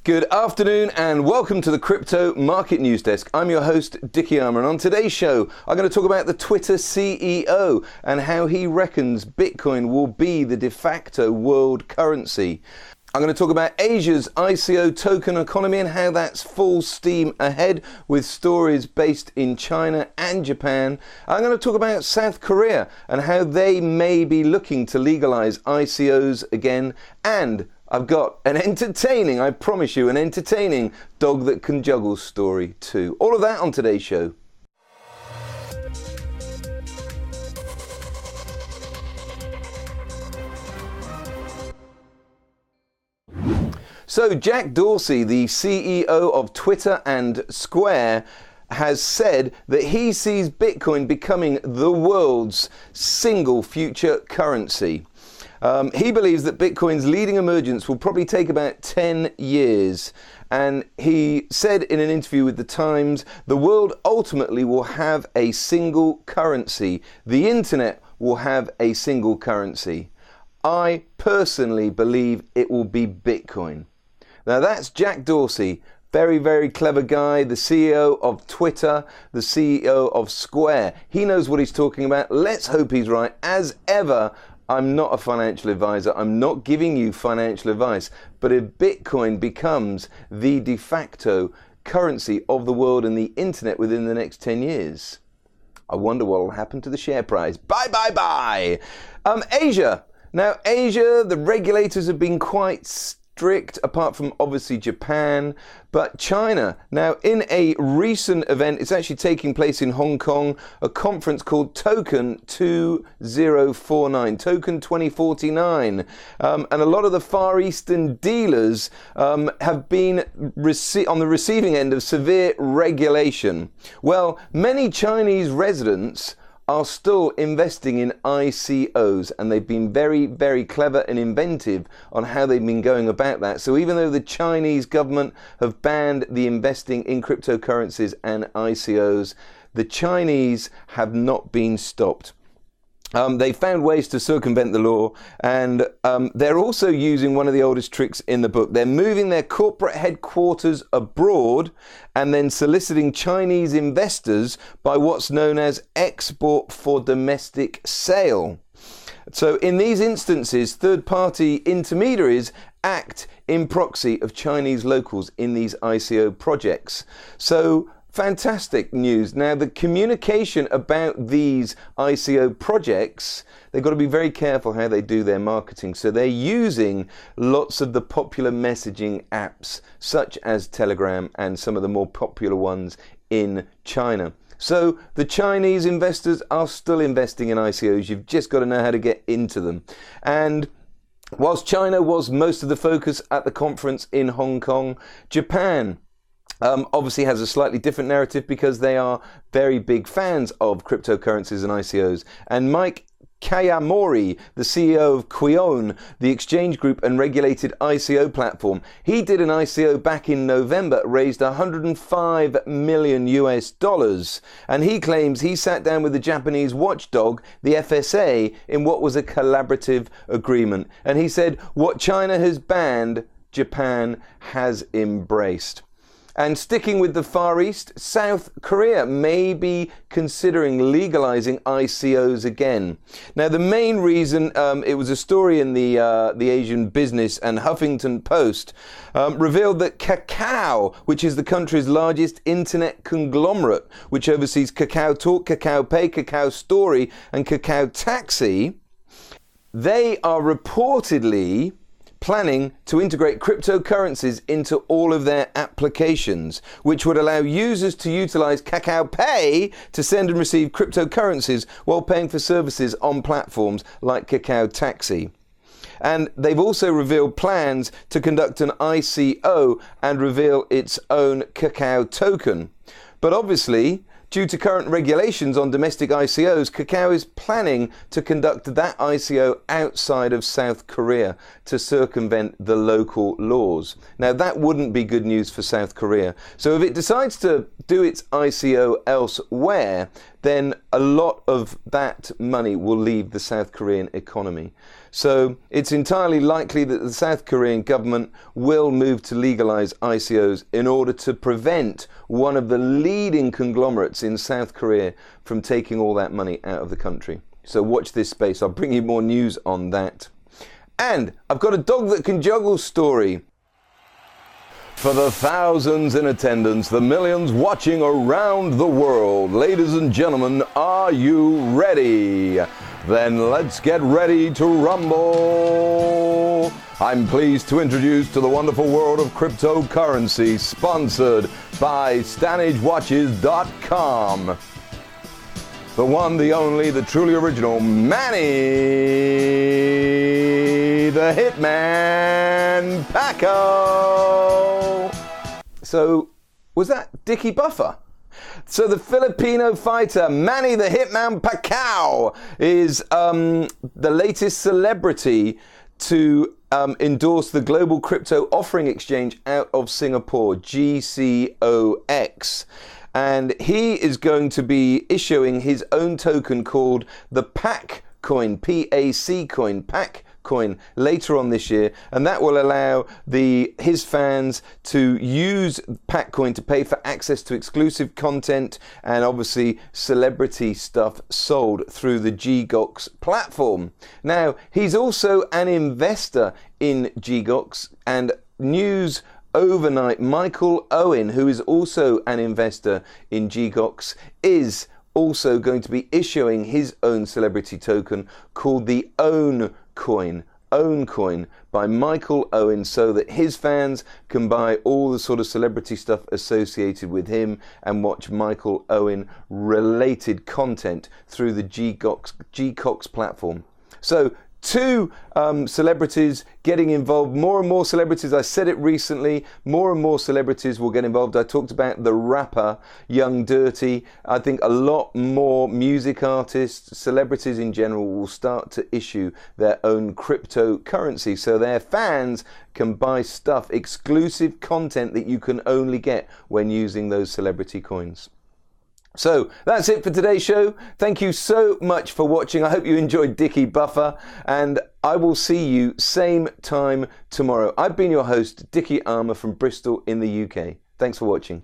Good afternoon and welcome to the Crypto Market News Desk. I'm your host, Dickie Armour, and on today's show, I'm going to talk about the Twitter CEO and how he reckons Bitcoin will be the de facto world currency. I'm going to talk about Asia's ICO token economy and how that's full steam ahead with stories based in China and Japan. I'm going to talk about South Korea and how they may be looking to legalize ICOs again, and I've got an entertaining, I promise you, an entertaining dog that can juggle story too. All of that on today's show. So Jack Dorsey, the CEO of Twitter and Square, has said that he sees Bitcoin becoming the world's single future currency. He believes that Bitcoin's leading emergence will probably take about 10 years. And he said in an interview with The Times, the world ultimately will have a single currency. The internet will have a single currency. I personally believe it will be Bitcoin. Now that's Jack Dorsey. Very, very clever guy, the CEO of Twitter, the CEO of Square. He knows what he's talking about. Let's hope he's right. As ever, I'm not a financial advisor. I'm not giving you financial advice. But if Bitcoin becomes the de facto currency of the world and the internet within the next 10 years, I wonder what will happen to the share price. Bye, bye, bye. Asia. Now, Asia, the regulators have been quite strict, apart from obviously Japan, but China. Now, in a recent event, it's actually taking place in Hong Kong, a conference called Token 2049, Token 2049. And a lot of the Far Eastern dealers have been on the receiving end of severe regulation. Well, many Chinese residents are still investing in ICOs, and they've been very, very clever and inventive on how they've been going about that. So even though the Chinese government have banned the investing in cryptocurrencies and ICOs, the Chinese have not been stopped. They found ways to circumvent the law, and they're also using one of the oldest tricks in the book. They're moving their corporate headquarters abroad and then soliciting Chinese investors by what's known as export for domestic sale. So in these instances, third-party intermediaries act in proxy of Chinese locals in these ICO projects. So fantastic news. Now, the communication about these ICO projects, they've got to be very careful how they do their marketing. So they're using lots of the popular messaging apps, such as Telegram and some of the more popular ones in China. So the Chinese investors are still investing in ICOs. You've just got to know how to get into them. And whilst China was most of the focus at the conference in Hong Kong, Japan obviously has a slightly different narrative because they are very big fans of cryptocurrencies and ICOs. And Mike Kayamori, the CEO of Quion, the exchange group and regulated ICO platform, he did an ICO back in November, raised $105 million US, and he claims he sat down with the Japanese watchdog, the FSA, in what was a collaborative agreement. And he said, what China has banned, Japan has embraced. And sticking with the Far East, South Korea may be considering legalizing ICOs again. Now, the main reason, it was a story in the Asian Business and Huffington Post, revealed that Kakao, which is the country's largest internet conglomerate, which oversees Kakao Talk, Kakao Pay, Kakao Story, and Kakao Taxi, they are reportedly planning to integrate cryptocurrencies into all of their applications, which would allow users to utilize Kakao Pay to send and receive cryptocurrencies while paying for services on platforms like Kakao Taxi. And they've also revealed plans to conduct an ICO and reveal its own Kakao token. But obviously, due to current regulations on domestic ICOs, Kakao is planning to conduct that ICO outside of South Korea to circumvent the local laws. Now, that wouldn't be good news for South Korea. So if it decides to do its ICO elsewhere, then a lot of that money will leave the South Korean economy. So it's entirely likely that the South Korean government will move to legalize ICOs in order to prevent one of the leading conglomerates in South Korea from taking all that money out of the country. So watch this space. I'll bring you more news on that. And I've got a dog that can juggle story. For the thousands in attendance, the millions watching around the world, ladies and gentlemen, are you ready? Then let's get ready to rumble. I'm pleased to introduce to the wonderful world of cryptocurrency, sponsored by STANAGEwatches.com. The one, the only, the truly original, Manny the Hitman Pacquiao. So, was that Dickie Buffer? So the Filipino fighter Manny the Hitman Pacquiao is the latest celebrity to endorse the global crypto offering exchange out of Singapore, GCOX. And he is going to be issuing his own token called the PAC coin, PAC coin, PAC coin, later on this year, and that will allow his fans to use PAC coin to pay for access to exclusive content and obviously celebrity stuff sold through the GCOX platform. Now, he's also an investor in GCOX, and news overnight, Michael Owen, who is also an investor in GCOX, is also going to be issuing his own celebrity token called the Own Coin by Michael Owen, so that his fans can buy all the sort of celebrity stuff associated with him and watch Michael Owen related content through the GCOX platform. So two celebrities getting involved, more and more celebrities. I said it recently, more and more celebrities will get involved. I talked about the rapper Young Dirty. I think a lot more music artists, celebrities in general, will start to issue their own cryptocurrency so their fans can buy stuff, exclusive content that you can only get when using those celebrity coins. So that's it for today's show. Thank you so much for watching. I hope you enjoyed Dickie Buffer, and I will see you same time tomorrow. I've been your host, Dickie Armour from Bristol in the UK. Thanks for watching.